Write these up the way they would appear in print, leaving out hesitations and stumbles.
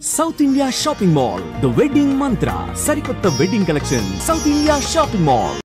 South India Shopping Mall, the wedding mantra. Sarikotta wedding collection. South India Shopping Mall.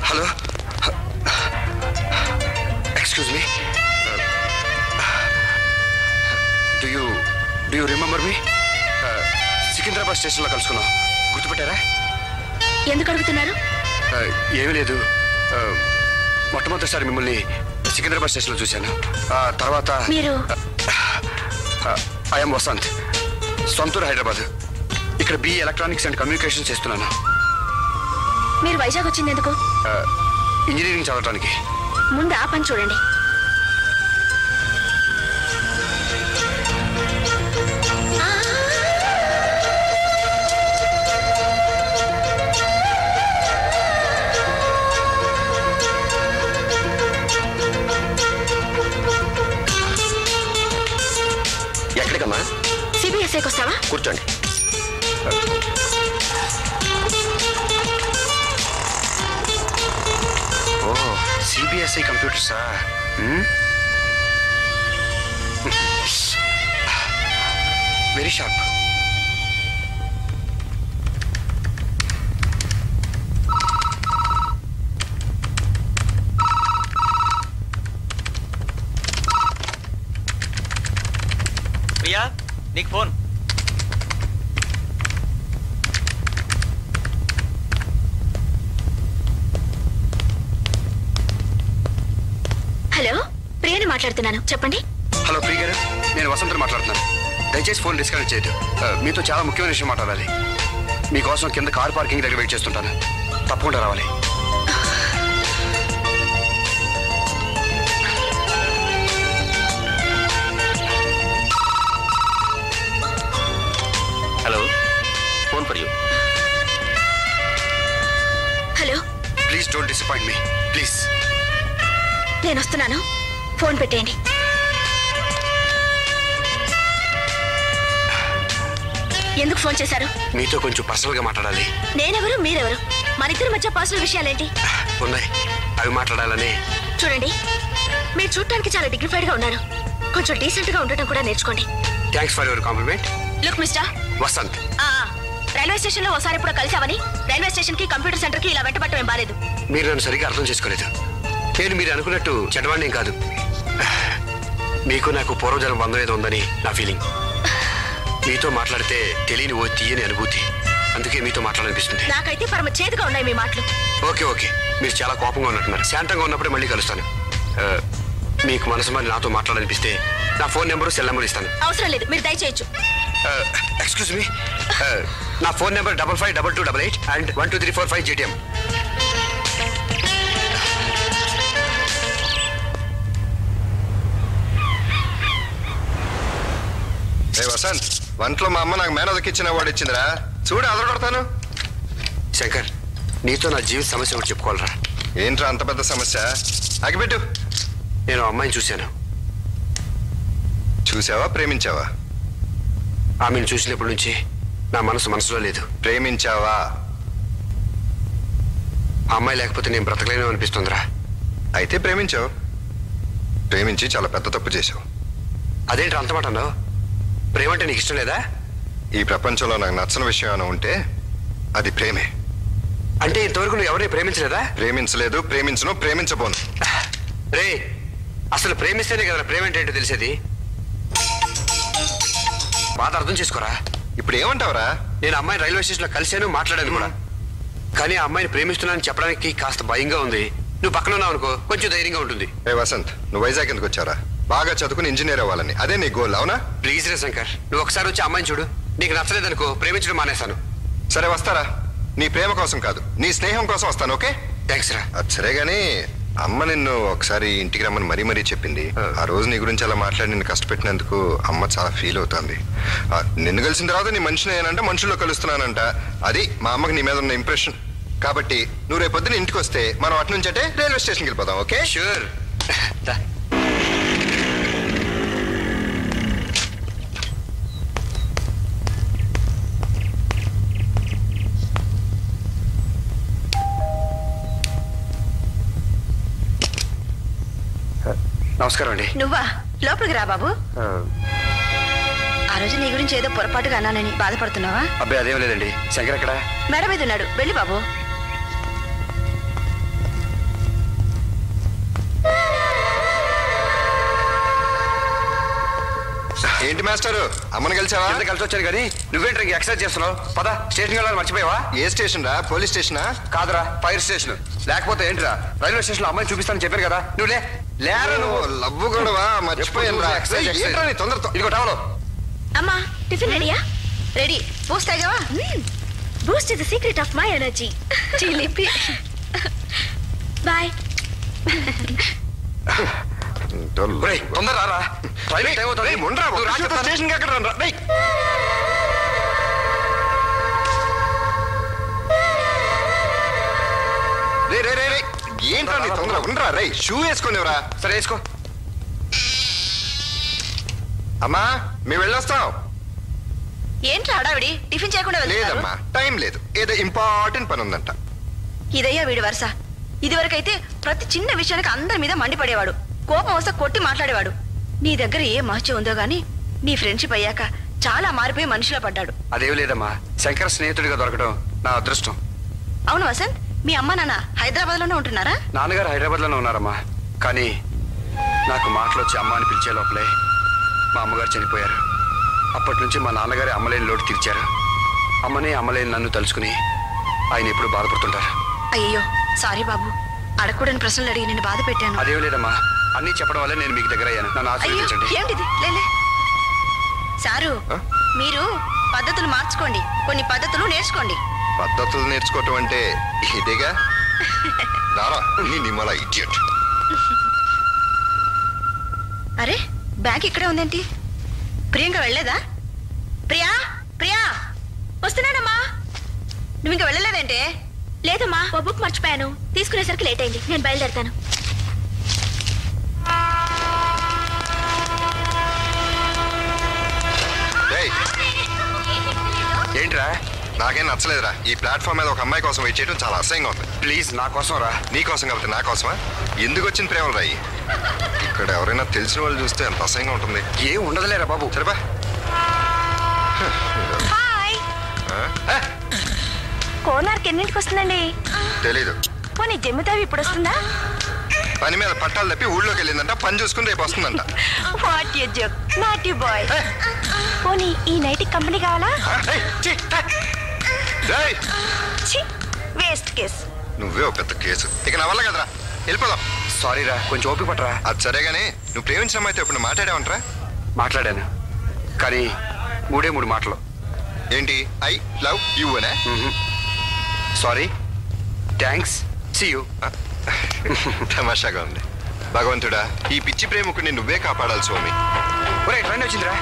Hello? Excuse me? Do you remember me? Secunderabad స్టేషన్లో కలుసుకున్నాం. గుర్తుపెట్టారా? ఎందుకు అడుగుతున్నారు? ఏమీ లేదు. మొట్టమొదటిసారి మిమ్మల్ని సికింద్రాబాద్ స్టేషన్లో చూశాను. తర్వాత మీరు? ఐఎమ్ వసంత్, సొంతూరు హైదరాబాద్. ఇక్కడ BE ఎలక్ట్రానిక్స్ అండ్ కమ్యూనికేషన్ చేస్తున్నాను. మీరు వైజాగ్ వచ్చింది ఎందుకు? ఇంజనీరింగ్ చదవడానికి. ముందు ఆ పని చూడండి. ఎక్కడికమ్మా? CBSIకి వస్తావా? కూర్చోండి. ఓహో, CBSI కంప్యూటర్సా? Very sharp. ప్రియా, నీకు ఫోన్. హలో, ప్రియని మాట్లాడుతున్నాను, చెప్పండి. హలో ప్రియ గారు, నేను వసంత్ మాట్లాడుతున్నాను. దయచేసి ఫోన్ డిస్కనెక్ట్ చేయదు. మీతో చాలా ముఖ్యమైన విషయం మాట్లాడాలి. మీకోసం కింద కార్ పార్కింగ్ దగ్గర వెయిట్ చేస్తుంటాను. తప్పకుండా రావాలి. Hello, phone for you. Hello, please don't disappoint me please. నేను వస్తున్నాను, ఫోన్ పెట్టేయండి. ఎందుకు ఫోన్ చేశారు? మీతో కొంచెం పర్సనల్ గా మాట్లాడాలి. నేనెవరు, మీరెవరు? మన ఇద్దరి మధ్య పర్సనల్ విషయాలేంటి? ఉన్నాయి, అవి మాట్లాడాలని. చూడండి, మీరు చూడటానికి చాలా డిగ్నిఫైడ్ గా ఉన్నారు. కొంచెం డీసెంట్ గా ఉండటం కూడా నేర్చుకోండి. Thanks for your compliment. Look mister Vasant, railway station లో ఒకసారి ఎప్పుడో కలిసావని రైల్వే స్టేషన్ కి కంప్యూటర్ సెంటర్ కి ఇలా వెంటబట్టం ఏం బాలేదు. మీరు నన్ను సరిగ్గా అర్థం చేసుకోలేదు. నేను మీరు అనుకున్నట్టు చెడ్డవాణ్ణేం కాదు. మీకు నాకు పూర్వజన్మ బంధం ఏదో ఉందని నా ఫీలింగ్. మీతో మాట్లాడితే తెలియని ఓ తీయని అనుభూతి. అందుకే మీతో మాట్లాడాలనిపిస్తుంది. నాకైతే పరమ చేదుగా ఉన్నాయి మీ మాటలు. ఓకే ఓకే, మీరు చాలా కోపంగా ఉన్నట్టున్నారు. శాంతంగా ఉన్నప్పుడే మళ్ళీ కలుస్తాను. మీకు మనసు మరి నాతో మాట్లాడాలనిపిస్తే నా ఫోన్ నెంబరు, సెల్ నెంబర్ ఇస్తాను. అవసరం లేదు, మీరు దయచేయచ్చు. ఎక్స్క్యూజ్ మీ, నా phone number 552288 and 12345 GTM. Vasant, వంటలో మా అమ్మ నాకు మేనదకిచ్చిన వాడు ఇచ్చిందిరా, చూడు అదరగొడతాను. శంకర్, నీతో నా జీవిత సమస్య ఒకటి చెప్పుకోవాలరా. ఏంట్రా అంత పెద్ద సమస్య? అగిపెట్టు. నేను అమ్మాయిని చూశాను. చూసావా ప్రేమించావా? ఆమెను చూసినప్పటి నుంచి నా మనసులో లేదు. ప్రేమించావా? ఆ అమ్మాయి లేకపోతే నేను బ్రతకలేను అనిపిస్తుందిరా. అయితే ప్రేమించావు. ప్రేమించి చాలా పెద్ద తప్పు చేశావు. అదేంటి అంత మాట అన్నావు? ప్రేమ అంటే నీకు ఇష్టం లేదా? ఈ ప్రపంచంలో నాకు నచ్చని విషయం ఏమైనా ఉంటే అది ప్రేమే. అంటే ఇంతవరకు నువ్వు ఎవరిని ప్రేమించలేదా? ప్రేమించలేదు, ప్రేమించను, ప్రేమించబోను. రే, అసలు ప్రేమిస్తేనే కదా ప్రేమ అంటే ఏంటో తెలిసేది. బాధ అర్థం చేసుకోరా. ఇప్పుడు ఏమంటావురా? నేను అమ్మాయిని రైల్వే స్టేషన్లో కలిశాను, మాట్లాడాను కూడా. కానీ ఆ అమ్మాయిని ప్రేమిస్తున్నానని చెప్పడానికి కాస్త భయంగా ఉంది. నువ్వు పక్కన ఉన్నావు అనుకో, కొంచెం ధైర్యంగా ఉంటుంది. ఏ వసంత్, నువ్వు వైజాగ్ ఎందుకు వచ్చారా? బాగా చదువుకుని ఇంజనీర్ అవ్వాలని, అదే నీ గోల్, అవునా? ప్లీజ్ రే శంకర్, నువ్వు ఒకసారి వచ్చి అమ్మాయిని చూడు. నీకు నచ్చలేదనుకో, ప్రేమించడం మానేశాను. సరే వస్తారా? నీ ప్రేమ కోసం కాదు, నీ స్నేహం కోసం వస్తాను. ఓకే? థ్యాంక్స్ రా. అది సరే గానీ అమ్మ నిన్ను ఒకసారి ఇంటికి రమ్మని మరీ చెప్పింది. ఆ రోజు నీ గురించి అలా మాట్లాడి నిన్ను కష్టపెట్టినందుకు అమ్మ చాలా ఫీల్ అవుతుంది. నిన్ను కలిసిన తర్వాత నీ మనిషిని ఏనంట, మనుషుల్లో కలుస్తున్నానంట. అది మా అమ్మకి నీ మీద ఉన్న ఇంప్రెషన్. కాబట్టి నువ్వు రేపు పొద్దున ఇంటికి వస్తే మనం అటు నుంచి అంటే రైల్వే స్టేషన్కి వెళ్ళిపోదాం. ఓకే? షూర్. నమస్కారం అండి. నువ్వా? లోపలికి రా బాబు. ఆ రోజు నీ గురించి ఏదో పొరపాటుగా అన్నానని బాధపడుతున్నావా? అబ్బాయి అదేం లేదండి. శంకర్ ఎక్కడ? మేడ మీద ఉన్నాడు, వెళ్ళి బాబు. ఏంటి మాస్టరు, అమ్మని కలిసావా? ఎంత కలిసి వచ్చాను కానీ నువ్వేంటి ఇంక ఎక్సర్సైజ్ చేస్తున్నావు? పద, స్టేషన్కి వెళ్ళాలని మర్చిపోయావా? ఏ స్టేషన్ రా? పోలీస్ స్టేషనా? కాదురా, ఫైర్ స్టేషన్. లేకపోతే ఏంటిరా, రైల్వే స్టేషన్ లో అమ్మాయిని చూపిస్తానని చెప్పాను కదా. నువ్వు లేరా? నువ్వు లవ్వు గొడవ మర్చిపోయాను రా. ఏంట్రా నీ తొందరతో? ఇదిగో టవలో. అమ్మా, టిఫిన్ రెడీయా? రెడీ. బూస్ట్ తాగావా? Boost is the secret of my energy. చిలిపి. బాయ్. తొందర రారా, రైల్వే టైం అవుతుంది. స్టేషన్కి ఎక్కడ రా? ఏంట్రా నీ తొందర? ఉండరా రై, షూ వేసుకునేవరా? సరే వేసుకో. అమ్మా మేము వెళ్ళొస్తాం. ఏంట్రా హడావిడి? టిఫిన్ చేయకుండా వెళ్తున్నారు? లేదమ్మా, టైం లేదు, ఏదో ఇంపార్టెంట్ పని ఉందంట. ఇదయ్యా వీడి వరుస. ఇదివరకైతే ప్రతి చిన్న విషయానికి అందరి మీద మండిపడేవాడు, కోపం వస్తే కొట్టి మాట్లాడేవాడు. నీ దగ్గర ఏ మహత్యం ఉందో గానీ నీ ఫ్రెండ్షిప్ అయ్యాక చాలా మారిపోయి మనిషిలో పడ్డాడు. అదేం లేదమ్మా, శంకర్ స్నేహితుడిగా దొరకడం నా అదృష్టం. అవును వసంత్, మీ అమ్మ నాన్న హైదరాబాద్ లోనే ఉంటున్నారా? నాన్నగారు హైదరాబాద్ లోనే ఉన్నారమ్మా. కానీ నాకు మాటలు వచ్చి అమ్మ అని పిలిచే లోపలే మా అమ్మగారు చనిపోయారు. అప్పటి నుంచి మా నాన్నగారే అమ్మలేని లోటు తీర్చారు. అమ్మనే అమ్మలేని నన్ను తలుచుకుని ఆయన ఎప్పుడు బాధపడుతుంటారు. అయ్యో సారీ బాబు, అడగకూడని ప్రశ్నలు అడిగి నేను బాధ పెట్టాను. అదేం లేదమ్మా, అన్నీ చెప్పడం వల్లే నేను మీకు దగ్గర అయ్యాను. నన్ను అయ్యో ఆశీర్వదించండి. ఏంటిది? లేలే సారు, మీరు పద్ధతులు మార్చుకోండి, కొన్ని పద్ధతులు నేర్చుకోండి. పద్ధతులు నేర్చుకోవటం అంటే ఇదేగా. రారా నీ నిమ్మల ఇడియట్. అరే బ్యాగ్ ఇక్కడే ఉందేంటి? ప్రియాంక వెళ్ళలేదా? ప్రియా, ప్రియా వస్తున్నానమ్మా. నువ్వు ఇంకా వెళ్ళలేదంటే? లేదమ్మా, ఓ బుక్ మర్చిపోయాను, తీసుకునేసరికి లేట్ అయింది. నేను బయలుదేరుతాను. ఏంట్రా? నాకేం నచ్చలేదురా. ఈ ప్లాట్ఫామ్ మీద ఒక అమ్మాయి కోసం వెయిట్ చేయడం చాలా అసహ్యంగా ఉంది. ప్లీజ్ నా కోసం రా. నీ కోసం కాబట్టి నా కోసమా? ఎందుకు వచ్చిన ప్రేమలు రాయి? ఇక్కడ ఎవరైనా తెలిసిన వాళ్ళు చూస్తే ఎంత అసహ్యంగా ఉంటుంది. ఏం ఉండదులేరా బాబు. సరేబా. కోనార్క్ ఎన్నింటికి వస్తుందండి? తెలీదు. పోనీ జమ్మితావి ఇప్పుడు వస్తుందా? పని మీద పట్టాలు తప్పి ఊళ్ళోకి వెళ్ళిందంట, పని చూసుకుని రేపు వస్తుందంట. What you joke, not you boy. పోనీ ఈ నైట్ కంపెనీ కావాలా? Waste case. నువ్వే ఒక పెద్ద కేసు. ఇక నా వల్ల కదరా, వెళ్ళిపోదాం. సారీ రా, కొంచెం ఓపిక పట్టరా. అది సరేగానే నువ్వు ప్రేమించిన అమ్మాయితో ఇప్పుడు మాట్లాడావంటరా? మాట్లాడాను, కానీ 3 మాటలు. ఏంటి? ఐ లవ్ యూ అనే? Sorry, thanks, see you. తమాషాగా ఉంది. భగవంతుడా, ఈ పిచ్చి ప్రేమకుని నువ్వే కాపాడాలి స్వామి. ఒరే ట్రైన్ వచ్చిందిరా.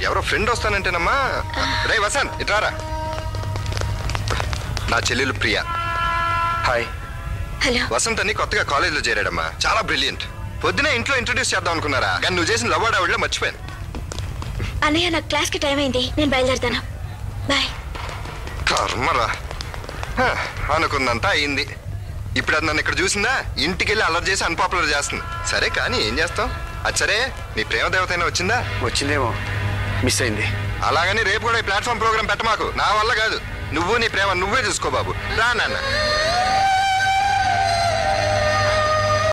ఎవరో ఫ్రెండ్ వస్తానంటేనమ్మా. రే వసంత్ ఇట్లారా. నా చెల్లెలు ప్రియా. హాయ్. హలో. వసంత్ అని కొత్తగా కాలేజీలో చేరాడమ్మా. చాలా బ్రిలియంట్. పొద్దునే ఇంట్లో ఇంట్రొడ్యూస్ చేద్దాం అనుకున్నారా, కానీ నువ్వు చేసిన లవ్ ఆవిడలో మర్చిపోయాను. అన్నయ్య నాకు క్లాస్ కి టైం అయింది, నేను బయలుదేరుతాను. బాయ్. కర్మరా. అనుకున్నంతా అయింది. ఇప్పుడు అది నన్ను ఇక్కడ చూసిందా, ఇంటికి వెళ్ళి అల్లరి చేసి అన్పాపులర్ చేస్తుంది. సరే కానీ ఏం చేస్తాం. అది సరే, నీ ప్రేమ దేవతైనా వచ్చిందా? వచ్చిందేమో, మిస్ అయింది. అలాగని రేపు కూడా ఈ ప్లాట్ఫామ్ ప్రోగ్రామ్ పెట్టమాకు. నా వల్ల కాదు. నువ్వు నీ ప్రేమ నువ్వే చూసుకో బాబు. రా నాన్న.